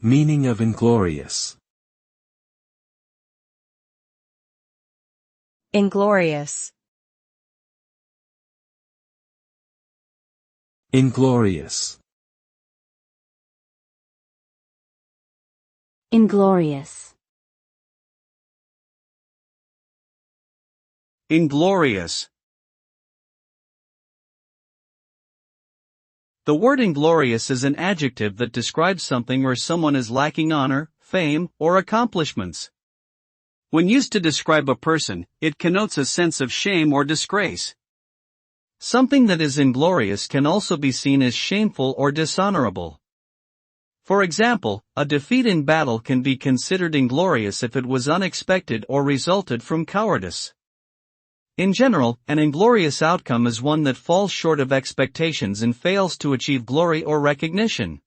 Meaning of inglorious. Inglorious. Inglorious. Inglorious. Inglorious. The word inglorious is an adjective that describes something or someone as lacking honor, fame, or accomplishments. When used to describe a person, it connotes a sense of shame or disgrace. Something that is inglorious can also be seen as shameful or dishonorable. For example, a defeat in battle can be considered inglorious if it was unexpected or resulted from cowardice. In general, an inglorious outcome is one that falls short of expectations and fails to achieve glory or recognition.